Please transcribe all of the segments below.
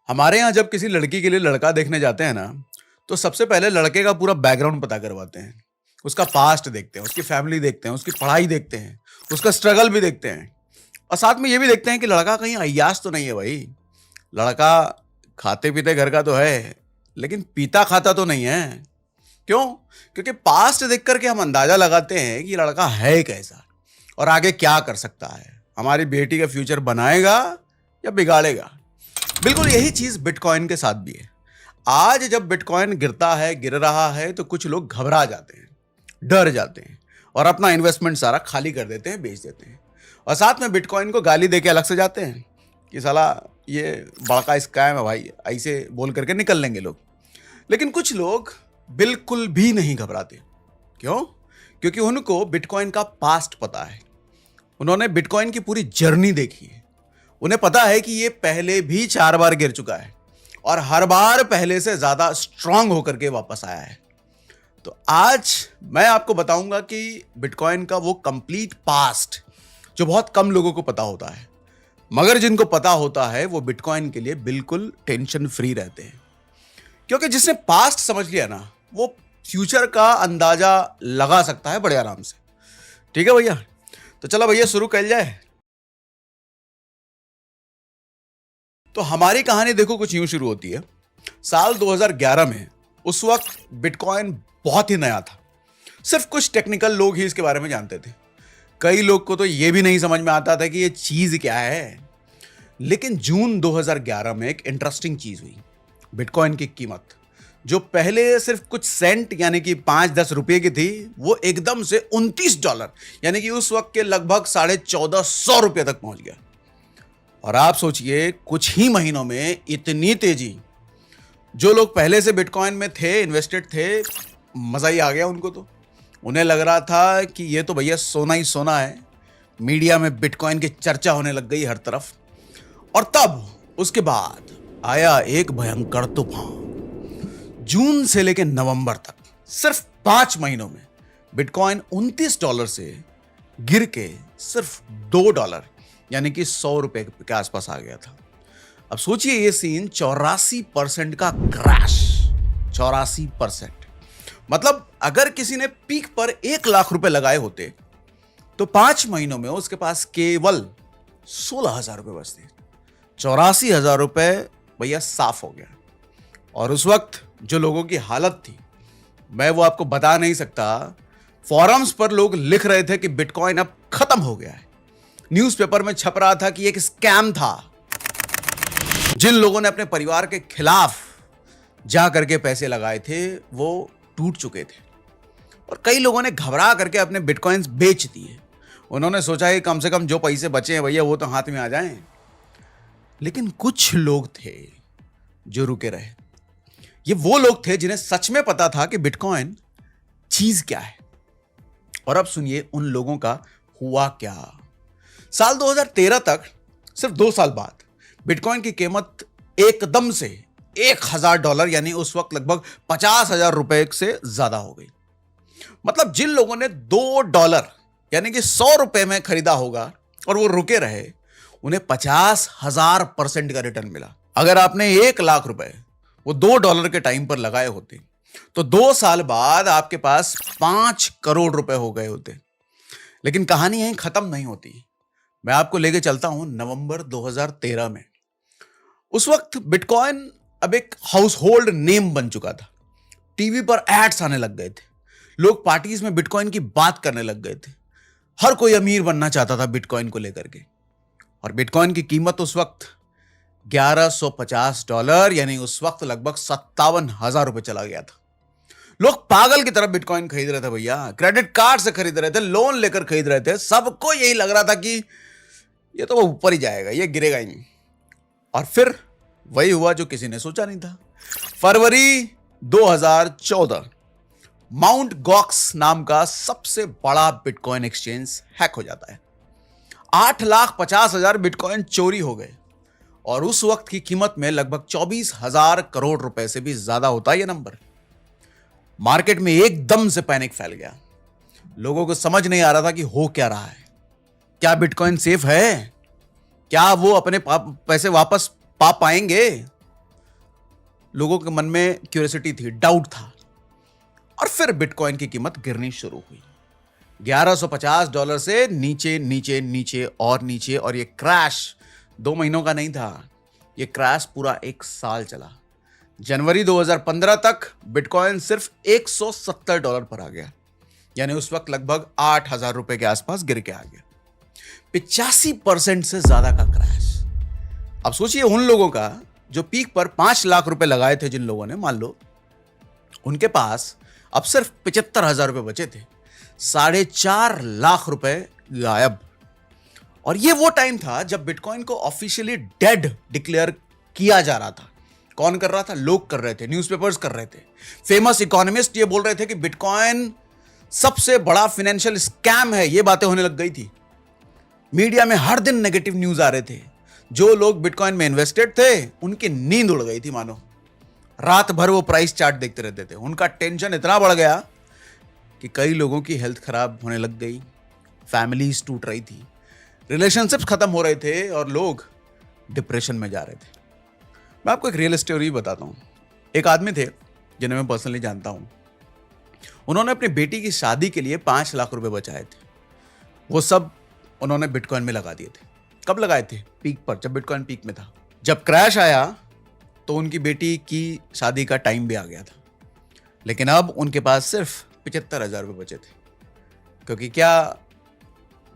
हमारे यहाँ जब किसी लड़की के लिए लड़का देखने जाते हैं ना, तो सबसे पहले लड़के का पूरा बैकग्राउंड पता करवाते हैं। उसका पास्ट देखते हैं, उसकी फैमिली देखते हैं, उसकी पढ़ाई देखते हैं, उसका स्ट्रगल भी देखते हैं और साथ में ये भी देखते हैं कि लड़का कहीं अय्याश तो नहीं है भाई। लड़का खाते पीते घर का तो है, लेकिन पीता खाता तो नहीं है। क्यों? क्योंकि पास्ट देख करके हम अंदाजा लगाते हैं कि ये लड़का है कैसा और आगे क्या कर सकता है, हमारी बेटी का फ्यूचर बनाएगा या बिगाड़ेगा। बिल्कुल यही चीज बिटकॉइन के साथ भी है। आज जब बिटकॉइन गिरता है, गिर रहा है, तो कुछ लोग घबरा जाते हैं, डर जाते हैं और अपना इन्वेस्टमेंट सारा खाली कर देते हैं, बेच देते हैं और साथ में बिटकॉइन को गाली देके अलग से जाते हैं कि साला ये बड़का स्कैम है भाई, ऐसे बोल करके निकल लेंगे लोग। लेकिन कुछ लोग बिल्कुल भी नहीं घबराते। क्यों? क्योंकि उनको बिटकॉइन का पास्ट पता है। उन्होंने बिटकॉइन की पूरी जर्नी देखी है। उन्हें पता है कि ये पहले भी 4 बार गिर चुका है और हर बार पहले से ज्यादा स्ट्रांग होकर के वापस आया है। तो आज मैं आपको बताऊंगा कि बिटकॉइन का वो कंप्लीट पास्ट जो बहुत कम लोगों को पता होता है, मगर जिनको पता होता है वो बिटकॉइन के लिए बिल्कुल टेंशन फ्री रहते हैं। क्योंकि जिसने पास्ट समझ लिया ना, वो फ्यूचर का अंदाजा लगा सकता है बड़े आराम से। ठीक है भैया, तो चलो भैया शुरू कर जाए। तो हमारी कहानी देखो कुछ यूं शुरू होती है। साल 2011 में, उस वक्त बिटकॉइन बहुत ही नया था। सिर्फ कुछ टेक्निकल लोग ही इसके बारे में जानते थे। कई लोग को तो यह भी नहीं समझ में आता था कि यह चीज क्या है। लेकिन जून 2011 में एक इंटरेस्टिंग चीज हुई। बिटकॉइन की कीमत जो पहले सिर्फ कुछ सेंट यानी कि 5-10 रुपए की थी, वो एकदम से $29 यानी कि उस वक्त के लगभग 1450 रुपए तक पहुंच गया। और आप सोचिए, कुछ ही महीनों में इतनी तेजी। जो लोग पहले से बिटकॉइन में थे, इन्वेस्टेड थे, मजा ही आ गया उनको। तो उन्हें लग रहा था कि ये तो भैया सोना ही सोना है। मीडिया में बिटकॉइन की चर्चा होने लग गई हर तरफ। और तब उसके बाद आया एक भयंकर तूफान। जून से लेकर नवंबर तक सिर्फ 5 महीनों में बिटकॉइन $29 से गिर के सिर्फ $2 यानी कि 100 रुपए के आसपास आ गया था। अब सोचिए ये सीन, 84% का क्रैश। 84%। मतलब अगर किसी ने पीक पर 1 लाख रुपए लगाए होते तो 5 महीनों में उसके पास केवल 16,000 रुपए बचते। 84,000 रुपए भैया साफ हो गया। और उस वक्त जो लोगों की हालत थी, मैं वो आपको बता नहीं सकता। फोरम्स पर लोग लिख रहे थे कि बिटकॉइन अब खत्म हो गया है। न्यूज़पेपर में छप रहा था कि एक स्कैम था। जिन लोगों ने अपने परिवार के खिलाफ जा करके पैसे लगाए थे, वो टूट चुके थे। और कई लोगों ने घबरा करके अपने बिटकॉइंस बेच दिए। उन्होंने सोचा कि कम से कम जो पैसे बचे हैं भैया वो तो हाथ में आ जाएं। लेकिन कुछ लोग थे जो रुके रहे। ये वो लोग थे जिन्हें सच में पता था कि बिटकॉइन चीज क्या है। और अब सुनिए उन लोगों का हुआ क्या। साल 2013 तक, सिर्फ 2 साल बाद, बिटकॉइन की कीमत एकदम से $1,000 यानी उस वक्त लगभग 50,000 रुपए से ज्यादा हो गई। मतलब जिन लोगों ने $2 यानी कि 100 रुपए में खरीदा होगा और वो रुके रहे, उन्हें 50,000% का रिटर्न मिला। अगर आपने 1 लाख रुपए वो $2 के टाइम पर लगाए होते तो 2 साल बाद आपके पास 5 करोड़ रुपए हो गए होते। लेकिन कहानी यहीं खत्म नहीं होती। मैं आपको लेके चलता हूं नवंबर 2013 में। उस वक्त बिटकॉइन अब एक हाउस होल्ड नेम बन चुका था। टीवी पर एड्स आने लग गए थे। लोग पार्टीज में बिटकॉइन की बात करने लग गए थे। हर कोई अमीर बनना चाहता था बिटकॉइन को लेकर के। और बिटकॉइन की कीमत उस वक्त $1,150 यानी उस वक्त लगभग 57,000 रुपए चला गया था। लोग पागल की तरह बिटकॉइन खरीद रहे थे भैया। क्रेडिट कार्ड से खरीद रहे थे, लोन लेकर खरीद रहे थे। सबको यही लग रहा था कि ये तो वो ऊपर ही जाएगा, ये गिरेगा ही नहीं। और फिर वही हुआ जो किसी ने सोचा नहीं था। फरवरी 2014 माउंट गॉक्स नाम का सबसे बड़ा बिटकॉइन एक्सचेंज हैक हो जाता है। 8,50,000 बिटकॉइन चोरी हो गए। और उस वक्त की कीमत में लगभग 24,000 करोड़ रुपए से भी ज्यादा होता है यह नंबर। मार्केट में एकदम से पैनिक फैल गया। लोगों को समझ नहीं आ रहा था कि हो क्या रहा है। क्या बिटकॉइन सेफ है? क्या वो अपने पैसे वापस पा पाएंगे? लोगों के मन में क्यूरियोसिटी थी, डाउट था। और फिर बिटकॉइन की कीमत गिरनी शुरू हुई, $1150 से नीचे नीचे नीचे और नीचे। और ये क्रैश 2 महीनों का नहीं था, ये क्रैश पूरा 1 साल चला। जनवरी 2015 तक बिटकॉइन सिर्फ $170 पर आ गया, यानी उस वक्त लगभग 8,000 रुपए के आसपास गिर के आ गया। 85% से ज्यादा का क्रैश। अब सोचिए उन लोगों का जो पीक पर 5 लाख रुपए लगाए थे, जिन लोगों ने, मान लो उनके पास अब सिर्फ 75,000 रुपए बचे थे। 4.5 लाख रुपए गायब। और ये वो टाइम था जब बिटकॉइन को ऑफिशियली डेड डिक्लेयर किया जा रहा था। कौन कर रहा था? लोग कर रहे थे, न्यूज़पेपर्स कर रहे थे, फेमस इकोनॉमिस्ट ये बोल रहे थे कि बिटकॉइन सबसे बड़ा फाइनेंशियल स्कैम है। ये बातें होने लग गई थी। मीडिया में हर दिन नेगेटिव न्यूज आ रहे थे। जो लोग बिटकॉइन में इन्वेस्टेड थे उनकी नींद उड़ गई थी, मानो रात भर वो प्राइस चार्ट देखते रहते थे। उनका टेंशन इतना बढ़ गया कि कई लोगों की हेल्थ खराब होने लग गई, फैमिलीज टूट रही थी, रिलेशनशिप्स खत्म हो रहे थे और लोग डिप्रेशन में जा रहे थे। मैं आपको एक रियल स्टोरी बताता हूं। एक आदमी थे जिन्हें मैं पर्सनली जानता हूं। उन्होंने अपनी बेटी की शादी के लिए 5 लाख रुपए बचाए थे। वो सब उन्होंने बिटकॉइन में लगा दिए थे। कब लगाए थे? पीक पर, जब बिटकॉइन पीक में था। जब क्रैश आया तो उनकी बेटी की शादी का टाइम भी आ गया था, लेकिन अब उनके पास सिर्फ 75,000 रुपये बचे थे। क्योंकि क्या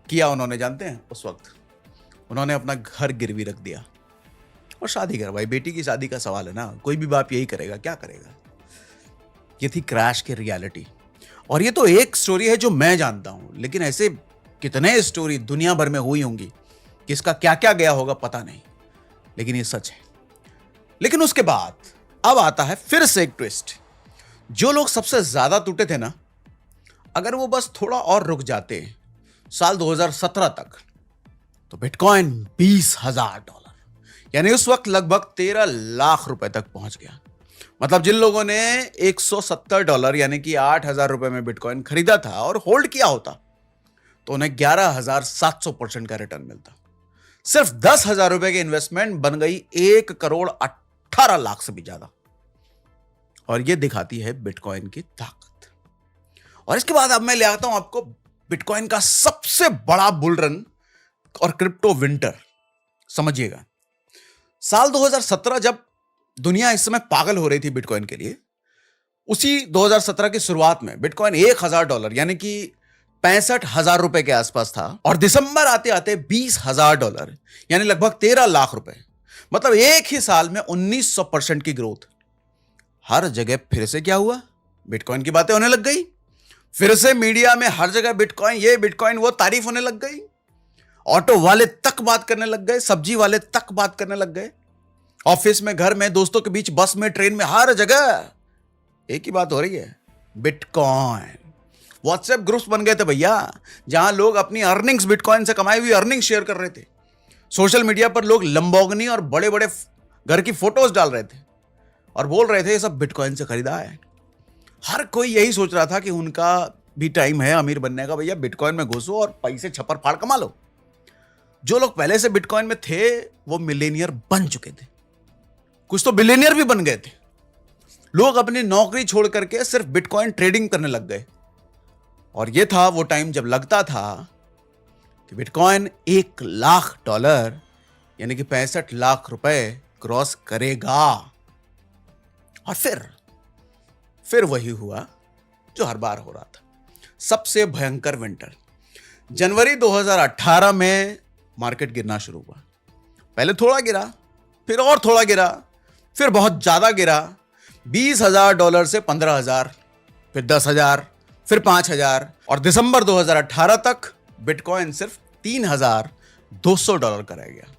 किया उन्होंने जानते हैं? उस वक्त उन्होंने अपना घर गिरवी रख दिया और शादी करवाई। बेटी की शादी का सवाल है ना, कोई भी बाप यही करेगा, क्या करेगा? ये थी क्रैश की रियलिटी। और ये तो एक स्टोरी है जो मैं जानता हूं, लेकिन ऐसे कितने स्टोरी दुनिया भर में हुई होंगी, किसका क्या क्या गया होगा पता नहीं, लेकिन ये सच है। लेकिन उसके बाद अब आता है फिर से एक ट्विस्ट। जो लोग सबसे ज्यादा टूटे थे ना, अगर वो बस थोड़ा और रुक जाते साल 2017 तक, तो बिटकॉइन $20,000 यानी उस वक्त लगभग 13 लाख रुपए तक पहुंच गया। मतलब जिन लोगों ने $170 यानी कि 8,000 रुपए में बिटकॉइन खरीदा था और होल्ड किया होता, तो उन्हें 11,700% का रिटर्न मिलता। सिर्फ 10,000 रुपए की इन्वेस्टमेंट बन गई 1,18,00,000 से भी ज्यादा। और यह दिखाती है बिटकॉइन की ताकत। और इसके बाद अब मैं ले आता हूं आपको बिटकॉइन का सबसे बड़ा बुल रन और क्रिप्टो विंटर। समझिएगा, साल 2017 जब दुनिया इस समय पागल हो रही थी बिटकॉइन के लिए, उसी 2017 की शुरुआत में बिटकॉइन $1,000 यानी कि 65,000 रुपए के आसपास था। और दिसंबर आते आते $20,000 यानी लगभग 13 लाख रुपए। मतलब एक ही साल में 1900% की ग्रोथ। हर जगह फिर से क्या हुआ? बिटकॉइन की बातें होने लग गई। फिर से मीडिया में हर जगह बिटकॉइन, ये बिटकॉइन, वो तारीफ होने लग गई। ऑटो वाले तक बात करने लग गए, सब्जी वाले तक बात करने लग गए, ऑफिस में, घर में, दोस्तों के बीच, बस में, ट्रेन में, हर जगह एक ही बात हो रही है, बिटकॉइन। व्हाट्सएप ग्रुप्स बन गए थे भैया, जहां लोग अपनी अर्निंग्स, बिटकॉइन से कमाई हुई अर्निंग शेयर कर रहे थे। सोशल मीडिया पर लोग लंबोर्गिनी और बड़े बड़े घर की फोटोज डाल रहे थे और बोल रहे थे ये सब बिटकॉइन से खरीदा है। हर कोई यही सोच रहा था कि उनका भी टाइम है अमीर बनने का, भैया बिटकॉइन में घुसो और पैसे छप्पर फाड़ कमा लो। जो लोग पहले से बिटकॉइन में थे वो मिलेनियर बन चुके थे, कुछ तो बिलियनियर भी बन गए थे। लोग अपनी नौकरी छोड़ करके सिर्फ बिटकॉइन ट्रेडिंग करने लग गए। और यह था वो टाइम जब लगता था कि बिटकॉइन $1,00,000 यानी कि 65 लाख रुपए क्रॉस करेगा। और फिर वही हुआ जो हर बार हो रहा था, सबसे भयंकर विंटर। जनवरी 2018 में मार्केट गिरना शुरू हुआ। पहले थोड़ा गिरा, फिर और थोड़ा गिरा, फिर बहुत ज्यादा गिरा। $20,000 से 15,000, फिर 10,000, फिर 5,000। और दिसंबर 2018 तक बिटकॉइन सिर्फ $3,200 का रह गया।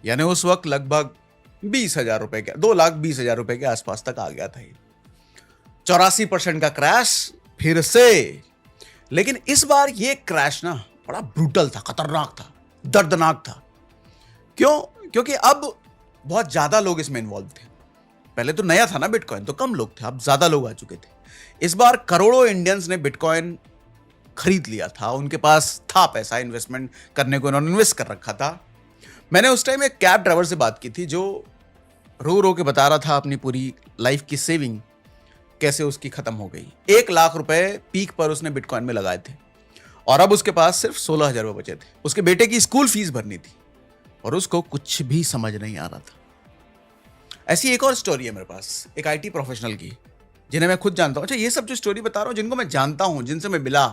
यानी उस वक्त लगभग 20,000 रुपए के, 2,20,000 रुपए के आसपास तक आ गया था। 84% का क्रैश फिर से। लेकिन इस बार ये क्रैश ना बड़ा ब्रूटल था, खतरनाक था, दर्दनाक था। क्यों? क्योंकि अब बहुत ज्यादा लोग इसमें इन्वॉल्व थे। पहले तो नया था ना बिटकॉइन, तो कम लोग थे, अब ज्यादा लोग आ चुके थे। इस बार करोड़ों इंडियंस ने बिटकॉइन खरीद लिया था। उनके पास था पैसा इन्वेस्टमेंट करने को, उन्होंने इन्वेस्ट कर रखा था। मैंने उस टाइम एक कैब ड्राइवर से बात की थी जो रो रो के बता रहा था अपनी पूरी लाइफ की सेविंग कैसे उसकी खत्म हो गई। 1 लाख रुपए पीक पर उसने बिटकॉइन में लगाए थे और अब उसके पास सिर्फ 16,000 रुपए बचे थे। उसके बेटे की स्कूल फीस भरनी थी और उसको कुछ भी समझ नहीं आ रहा था। ऐसी एक और स्टोरी है मेरे पास, एक आईटी प्रोफेशनल की, जिन्हें मैं खुद जानता हूं। अच्छा, ये सब जो स्टोरी बता रहा हूं जिनको मैं जानता हूं, जिनसे मैं मिला,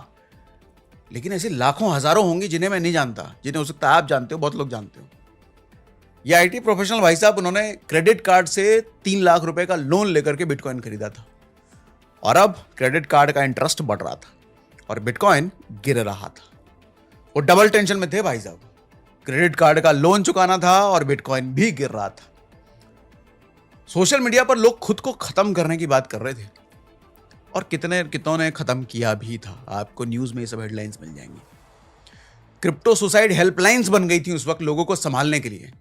लेकिन ऐसे लाखों हजारों होंगी जिन्हें मैं नहीं जानता, जिन्हें हो सकता है आप जानते हो, बहुत लोग जानते हो। ये आईटी प्रोफेशनल भाई साहब, उन्होंने क्रेडिट कार्ड से 3 लाख रुपए का लोन लेकर के बिटकॉइन खरीदा था और अब क्रेडिट कार्ड का इंटरेस्ट बढ़ रहा था और बिटकॉइन गिर रहा था। वो डबल टेंशन में थे भाई साहब। क्रेडिट कार्ड का लोन चुकाना था और बिटकॉइन भी गिर रहा था। सोशल मीडिया पर लोग खुद को खत्म करने की बात कर रहे थे और कितनों ने खत्म किया भी था। आपको न्यूज में ये सब हेडलाइंस मिल जाएंगी। क्रिप्टो सुसाइड हेल्पलाइंस बन गई थी उस वक्त लोगों को संभालने के लिए।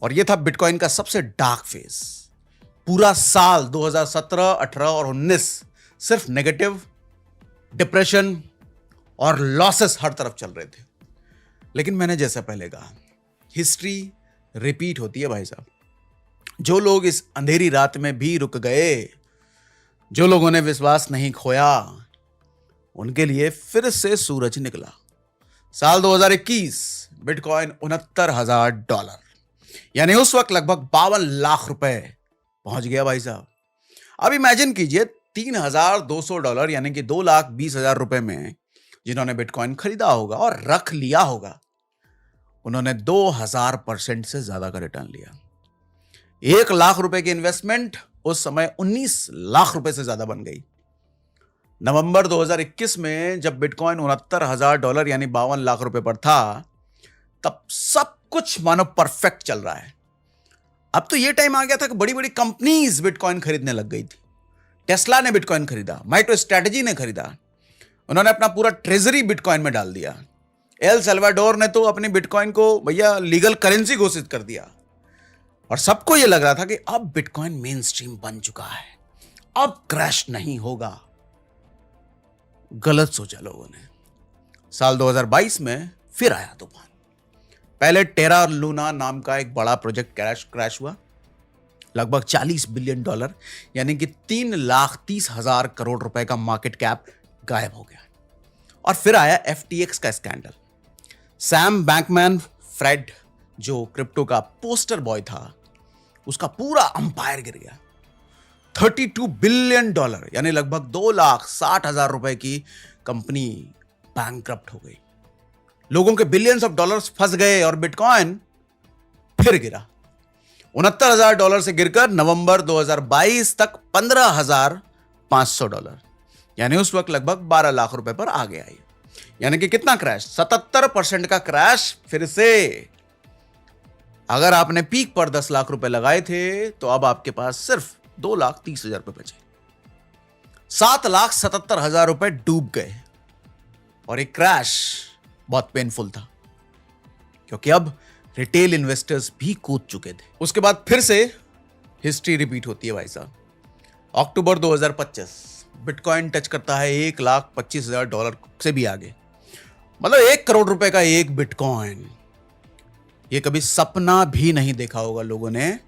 और यह था बिटकॉइन का सबसे डार्क फेज। पूरा साल 2017, 18 और 19 सिर्फ नेगेटिव, डिप्रेशन और लॉसेस हर तरफ चल रहे थे। लेकिन मैंने जैसा पहले कहा, हिस्ट्री रिपीट होती है भाई साहब। जो लोग इस अंधेरी रात में भी रुक गए, जो लोगों ने विश्वास नहीं खोया, उनके लिए फिर से सूरज निकला। साल 2021 बिटकॉइन $69,000, यानी उस वक्त लगभग 52 लाख रुपए पहुंच गया भाई साहब। अब इमेजिन कीजिए $3,200 यानी कि 2,20,000 रुपए में जिन्होंने बिटकॉइन खरीदा होगा और रख लिया होगा, उन्होंने 2000% से ज्यादा का रिटर्न लिया। 1 लाख रुपए की इन्वेस्टमेंट उस समय 19 लाख रुपए से ज्यादा बन गई। नवंबर 2021 में जब बिटकॉइन $69,000 यानी 52 लाख रुपए पर था, तब सब कुछ मानो परफेक्ट चल रहा है। अब तो यह टाइम आ गया था कि बड़ी बड़ी कंपनीज बिटकॉइन खरीदने लग गई थी। टेस्ला ने बिटकॉइन खरीदा, माइक्रो स्ट्रेटजी ने खरीदा, उन्होंने अपना पूरा ट्रेजरी बिटकॉइन में डाल दिया। एल सल्वाडोर ने तो अपने बिटकॉइन को भैया लीगल करेंसी घोषित कर दिया और सबको यह लग रहा था कि अब बिटकॉइन मेन स्ट्रीम बन चुका है, अब क्रैश नहीं होगा। गलत सोचा लोगों ने। साल 2022 में फिर आया तूफान। पहले टेरा लूना नाम का एक बड़ा प्रोजेक्ट क्रैश हुआ, लगभग $40 बिलियन यानी कि 3,30,000 करोड़ रुपए का मार्केट कैप गायब हो गया। और फिर आया FTX का स्कैंडल। सैम बैंकमैन फ्रेड, जो क्रिप्टो का पोस्टर बॉय था, उसका पूरा अंपायर गिर गया। $32 बिलियन यानी लगभग 2,60,000 रुपए की कंपनी बैंकक्रप्ट हो गई। लोगों के बिलियंस ऑफ डॉलर्स फंस गए और बिटकॉइन फिर गिरा। $69,000 से गिरकर नवंबर 2022 तक $15,500, यानी उस वक्त लगभग 12 लाख रुपए पर आ गया। यानी कि कितना क्रैश? 77% का क्रैश फिर से। अगर आपने पीक पर 10 लाख रुपए लगाए थे तो अब आपके पास सिर्फ 2,30,000 रुपए बचे। 7,77,000 रुपए डूब गए और एक क्रैश बहुत पेनफुल था क्योंकि अब रिटेल इन्वेस्टर्स भी कूद चुके थे। उसके बाद फिर से हिस्ट्री रिपीट होती है भाई साहब। अक्टूबर 2025 बिटकॉइन टच करता है $1,25,000 से भी आगे, मतलब 1 करोड़ रुपए का एक बिटकॉइन। ये कभी सपना भी नहीं देखा होगा लोगों ने।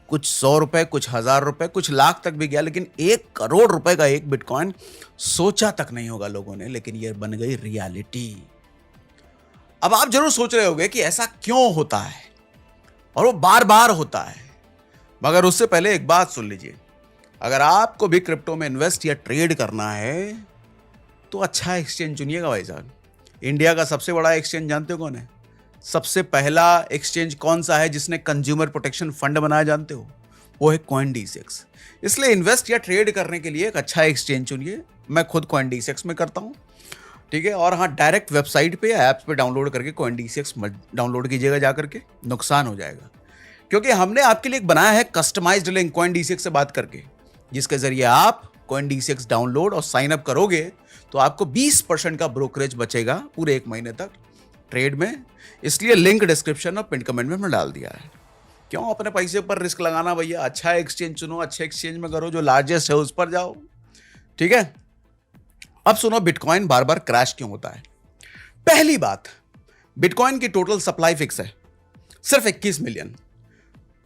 कुछ 100 रुपए, कुछ 1,000 रुपए, कुछ लाख तक भी गया, लेकिन 1 करोड़ रुपए का एक बिटकॉइन सोचा तक नहीं होगा लोगों ने, लेकिन ये बन गई रियलिटी। अब आप जरूर सोच रहे होंगे कि ऐसा क्यों होता है और वो बार बार होता है, मगर उससे पहले एक बात सुन लीजिए। अगर आपको भी क्रिप्टो में इन्वेस्ट या ट्रेड करना है तो अच्छा एक्सचेंज चुनिएगा भाई साहब। इंडिया का सबसे बड़ा एक्सचेंज जानते हो कौन है? सबसे पहला एक्सचेंज कौन सा है जिसने कंज्यूमर प्रोटेक्शन फंड बनाया, जानते हो? वो है CoinDCX। इसलिए इन्वेस्ट या ट्रेड करने के लिए एक अच्छा एक्सचेंज चुनिए। मैं खुद CoinDCX में करता हूं, ठीक है। और हाँ, डायरेक्ट वेबसाइट पे या ऐप्स पे डाउनलोड करके CoinDCX डाउनलोड कीजिएगा जाकर के, नुकसान हो जाएगा। क्योंकि हमने आपके लिए एक बनाया है कस्टमाइज्ड लिंक CoinDCX से बात करके, जिसके जरिए आप CoinDCX डाउनलोड और साइन अप करोगे तो आपको 20% का ब्रोकरेज बचेगा पूरे 1 महीने तक ट्रेड में। इसलिए लिंक डिस्क्रिप्शन और पिन कमेंट में मैंने डाल दिया है। क्यों अपने पैसे पर रिस्क लगाना भैया? अच्छा एक्सचेंज चुनो, अच्छे एक्सचेंज में करो, जो लार्जेस्ट है उस पर जाओ, ठीक है। अब सुनो बिटकॉइन बार बार क्रैश क्यों होता है। पहली बात, बिटकॉइन की टोटल सप्लाई फिक्स है, सिर्फ 21 मिलियन।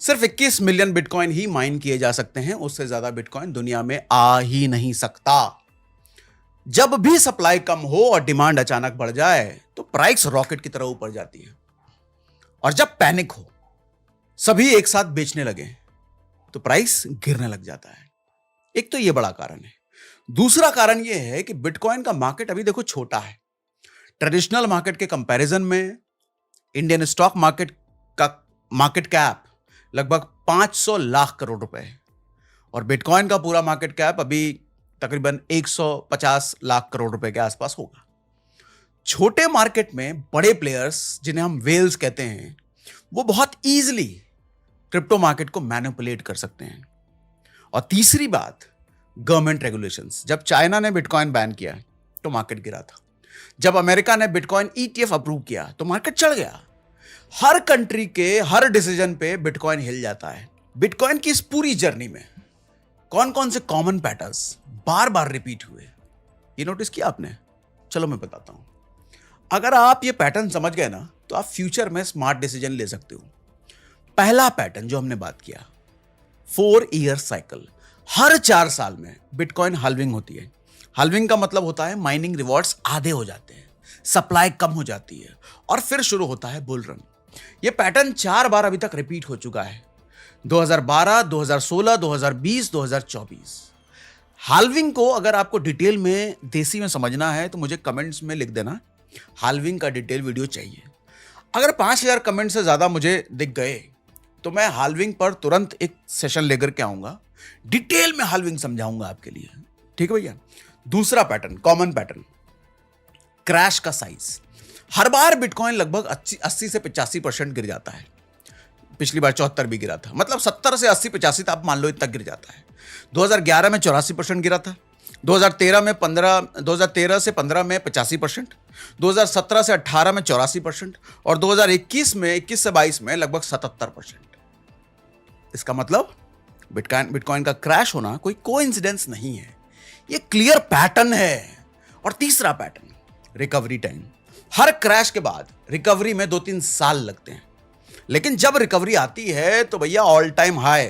सिर्फ 21 मिलियन बिटकॉइन ही माइन किए जा सकते हैं, उससे ज्यादा बिटकॉइन दुनिया में आ ही नहीं सकता। जब भी सप्लाई कम हो और डिमांड अचानक बढ़ जाए तो प्राइस रॉकेट की तरह ऊपर जाती है, और जब पैनिक हो, सभी एक साथ बेचने लगे तो प्राइस गिरने लग जाता है। एक तो यह बड़ा कारण है। दूसरा कारण यह है कि बिटकॉइन का मार्केट अभी देखो छोटा है। ट्रेडिशनल मार्केट के कंपैरिजन में इंडियन स्टॉक मार्केट का मार्केट कैप लगभग 500 लाख करोड़ रुपए है, और बिटकॉइन का पूरा मार्केट कैप अभी तकरीबन 150 लाख करोड़ रुपए के आसपास होगा। छोटे मार्केट में बड़े प्लेयर्स, जिन्हें हम वेल्स कहते हैं, वो बहुत इजीली क्रिप्टो मार्केट को मैनिपुलेट कर सकते हैं। और तीसरी बात, गवर्नमेंट रेगुलेशंस। जब चाइना ने बिटकॉइन बैन किया तो मार्केट गिरा था। जब अमेरिका ने बिटकॉइन ETF अप्रूव किया तो मार्केट चढ़ गया। हर कंट्री के हर डिसीजन पे बिटकॉइन हिल जाता है। बिटकॉइन की इस पूरी जर्नी में कौन कौन से कॉमन पैटर्न्स बार बार रिपीट हुए, ये नोटिस किया आपने? चलो मैं बताता हूं। अगर आप ये पैटर्न समझ गए ना, तो आप फ्यूचर में स्मार्ट डिसीजन ले सकते हो। पहला पैटर्न जो हमने बात किया, 4 ईयर साइकिल। हर 4 साल में बिटकॉइन हाल्विंग होती है। हाल्विंग का मतलब होता है माइनिंग रिवॉर्ड्स आधे हो जाते हैं, सप्लाई कम हो जाती है, और फिर शुरू होता है बुल रन। यह पैटर्न 4 बार अभी तक रिपीट हो चुका है, 2012, 2016, 2020, 2024। हाल्विंग को अगर आपको डिटेल में देसी में समझना है तो मुझे कमेंट्स में लिख देना, हाल्विंग का डिटेल वीडियो चाहिए। अगर 5000 कमेंट से ज्यादा मुझे दिख गए तो मैं हाल्विंग पर तुरंत एक सेशन लेकर के आऊंगा, डिटेल में हाल्विंग समझाऊंगा आपके लिए। ठीक है भैया। दूसरा पैटर्न, कॉमन पैटर्न, क्रैश का साइज। हर बार बिटकॉइन लगभग 80 से 85% गिर जाता है। पिछली बार 74 भी गिरा था, मतलब 70 से 80, 85 तो आप मान लो इतना गिर जाता है। 2011 में 84% गिरा था, 2013 से 15 में 85%, 2017 से 18 में 84%, और 2021 में 21 से 22 में लगभग 77%। इसका मतलब बिटकॉइन का क्रैश होना कोई कोइंसिडेंस नहीं है, ये क्लियर पैटर्न है। और तीसरा पैटर्न, रिकवरी टाइम। हर क्रैश के बाद रिकवरी में 2-3 साल लगते हैं, लेकिन जब रिकवरी आती है तो भैया ऑल टाइम हाई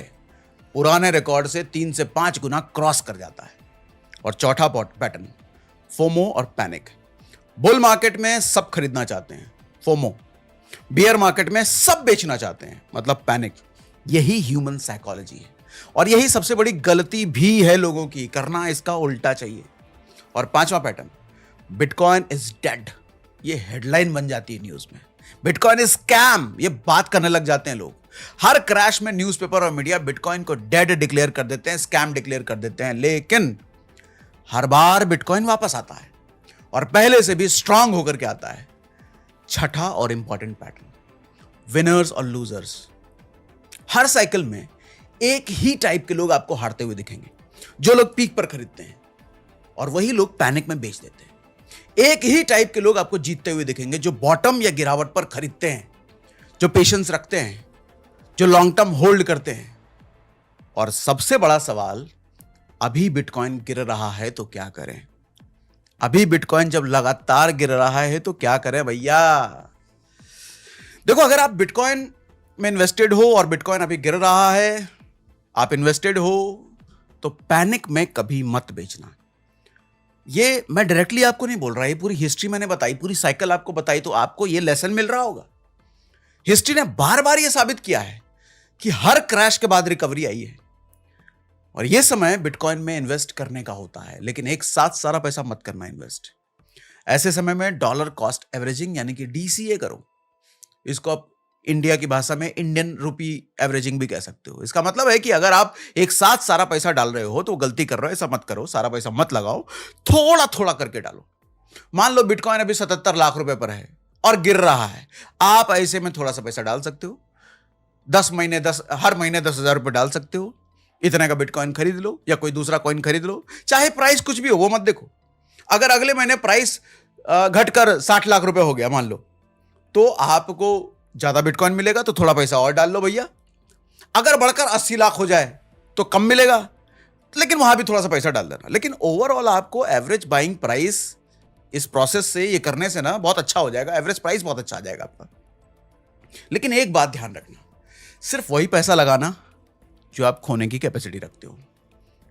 पुराने रिकॉर्ड से 3 से 5 गुना क्रॉस कर जाता है। और चौथा पैटर्न, फोमो और पैनिक। बुल मार्केट में सब खरीदना चाहते हैं, फोमो। बियर मार्केट में सब बेचना चाहते हैं, मतलब पैनिक। यही ह्यूमन साइकोलॉजी है, और यही सबसे बड़ी गलती भी है लोगों की, करना इसका उल्टा चाहिए। और पांचवा पैटर्न, बिटकॉइन इज डेड। ये हेडलाइन बन जाती है न्यूज में। बिटकॉइन इज स्कैम, ये बात करने लग जाते हैं लोग। हर क्रैश में न्यूज़पेपर और मीडिया बिटकॉइन को डेड डिक्लेयर कर देते हैं, स्कैम डिक्लेयर कर देते हैं, लेकिन हर बार बिटकॉइन वापस आता है, और पहले से भी स्ट्रांग होकर के आता है। छठा और इंपॉर्टेंट पैटर्न, विनर्स और लूजर्स। हर साइकिल में एक ही टाइप के लोग आपको हारते हुए दिखेंगे, जो लोग पीक पर खरीदते हैं और वही लोग पैनिक में बेच देते हैं। एक ही टाइप के लोग आपको जीतते हुए दिखेंगे, जो बॉटम या गिरावट पर खरीदते हैं, जो पेशेंस रखते हैं, जो लॉन्ग टर्म होल्ड करते हैं। और सबसे बड़ा सवाल, अभी बिटकॉइन गिर रहा है तो क्या करें? अभी बिटकॉइन जब लगातार गिर रहा है तो क्या करें भैया? देखो, अगर आप बिटकॉइन में इन्वेस्टेड हो और बिटकॉइन अभी गिर रहा है, आप इन्वेस्टेड हो, तो पैनिक में कभी मत बेचना। ये मैं डायरेक्टली आपको नहीं बोल रहा, ये पूरी हिस्ट्री मैंने बताई, पूरी साइकिल आपको बताई, तो आपको ये लेसन मिल रहा होगा। हिस्ट्री ने बार बार ये साबित किया है कि हर क्रैश के बाद रिकवरी आई है, और ये समय बिटकॉइन में इन्वेस्ट करने का होता है, लेकिन एक साथ सारा पैसा मत करना इन्वेस्ट। ऐसे समय में डॉलर कॉस्ट एवरेजिंग यानी कि DCA करो। इसको आप इंडिया की भाषा में इंडियन रूपी एवरेजिंग भी कह सकते हो। इसका मतलब है कि अगर आप एक साथ सारा पैसा डाल रहे हो तो गलती कर रहे हो, ऐसा मत करो। सारा पैसा मत लगाओ, थोड़ा थोड़ा करके डालो। मान लो बिटकॉइन अभी 77 लाख रुपए पर है और गिर रहा है, आप ऐसे में थोड़ा सा पैसा डाल सकते हो। हर महीने 10,000 रुपए डाल सकते हो। इतने का बिटकॉइन खरीद लो या कोई दूसरा कॉइन खरीद लो, चाहे प्राइस कुछ भी हो, वो मत देखो। अगर अगले महीने प्राइस घटकर 60 लाख रुपए हो गया मान लो, तो आपको ज्यादा बिटकॉइन मिलेगा, तो थोड़ा पैसा और डाल लो भैया। अगर बढ़कर 80 लाख हो जाए तो कम मिलेगा, लेकिन वहां भी थोड़ा सा पैसा डाल देना। लेकिन ओवरऑल आपको एवरेज बाइंग प्राइस इस प्रोसेस से, ये करने से ना बहुत अच्छा हो जाएगा, एवरेज प्राइस बहुत अच्छा आ जाएगा आपका। लेकिन एक बात ध्यान रखना, सिर्फ वही पैसा लगाना जो आप खोने की कैपेसिटी रखते हो।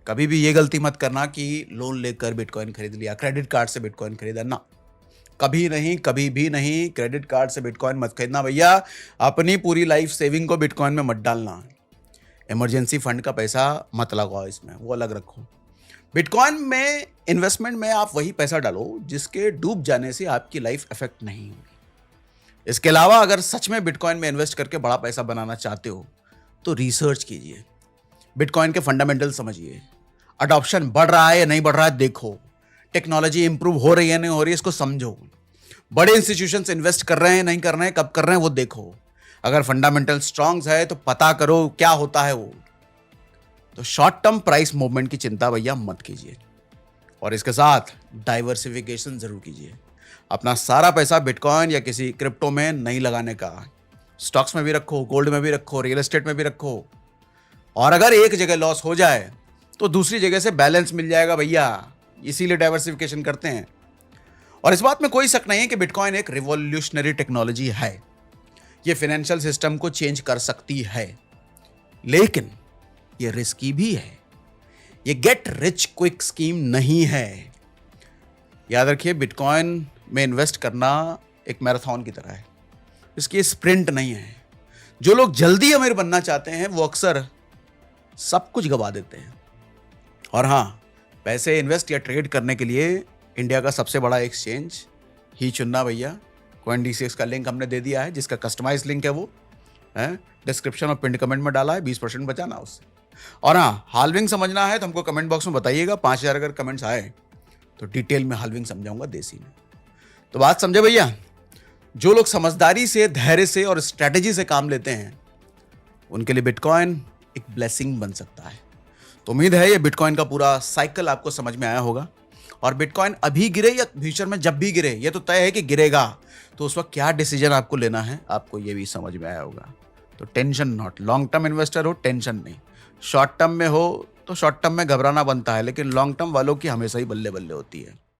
कभी भी ये गलती मत करना कि लोन लेकर बिटकॉइन खरीद लिया, क्रेडिट कार्ड से बिटकॉइन खरीदा ना। कभी नहीं, कभी भी नहीं, क्रेडिट कार्ड से बिटकॉइन मत खरीदना भैया। अपनी पूरी लाइफ सेविंग को बिटकॉइन में मत डालना। इमरजेंसी फंड का पैसा मत लगाओ इसमें, वो अलग रखो। बिटकॉइन में इन्वेस्टमेंट में आप वही पैसा डालो जिसके डूब जाने से आपकी लाइफ इफेक्ट नहीं होगी। इसके अलावा अगर सच में बिटकॉइन में इन्वेस्ट करके बड़ा पैसा बनाना चाहते हो तो रिसर्च कीजिए, बिटकॉइन के फंडामेंटल समझिए, अडॉप्शन बढ़ रहा है या नहीं बढ़ रहा है देखो, टेक्नोलॉजी इंप्रूव हो रही है नहीं हो रही है इसको समझो, बड़े इंस्टीट्यूशंस इन्वेस्ट कर रहे हैं नहीं कर रहे हैं, कब कर रहे हैं वो देखो, अगर फंडामेंटल स्ट्रॉन्ग है तो पता करो क्या होता है वो। तो शॉर्ट टर्म प्राइस मूवमेंट की चिंता भैया मत कीजिए, और इसके साथ डाइवर्सिफिकेशन जरूर कीजिए। अपना सारा पैसा बिटकॉइन या किसी क्रिप्टो में नहीं लगाने का, स्टॉक्स में भी रखो, गोल्ड में भी रखो, रियल एस्टेट में भी रखो, और अगर एक जगह लॉस हो जाए तो दूसरी जगह से बैलेंस मिल जाएगा भैया, इसीलिए डाइवर्सिफिकेशन करते हैं। और इस बात में कोई शक नहीं है कि बिटकॉइन एक रिवॉल्यूशनरी टेक्नोलॉजी है, ये फाइनेंशियल सिस्टम को चेंज कर सकती है, लेकिन ये रिस्की भी है, ये गेट रिच क्विक स्कीम नहीं है। याद रखिए, बिटकॉइन में इन्वेस्ट करना एक मैराथन की तरह है, इसकी स्प्रिंट नहीं है। जो लोग जल्दी अमीर बनना चाहते हैं वो अक्सर सब कुछ गवा देते हैं। और हाँ, पैसे इन्वेस्ट या ट्रेड करने के लिए इंडिया का सबसे बड़ा एक्सचेंज ही चुनना भैया। CoinDCX का लिंक हमने दे दिया है, जिसका कस्टमाइज लिंक है वो है डिस्क्रिप्शन और पिन कमेंट में डाला है, 20% बचाना उससे। और हाँ, हाल्विंग समझना है तो हमको कमेंट बॉक्स में बताइएगा, 5000 अगर कमेंट्स आए तो डिटेल में हाल्विंग समझाऊंगा देसी में। तो बात समझे भैया, जो लोग समझदारी से, धैर्य से और स्ट्रैटेजी से काम लेते हैं उनके लिए बिटकॉइन एक ब्लेसिंग बन सकता है। तो उम्मीद है ये बिटकॉइन का पूरा साइकिल आपको समझ में आया होगा। और बिटकॉइन अभी गिरे या फ्यूचर में जब भी गिरे, ये तो तय है कि गिरेगा, तो उस वक्त क्या डिसीजन आपको लेना है आपको ये भी समझ में आया होगा। तो tension not, long term investor हो टेंशन नहीं, शॉर्ट टर्म में हो तो शॉर्ट टर्म में घबराना बनता है, लेकिन लॉन्ग टर्म वालों की हमेशा ही बल्ले बल्ले होती है।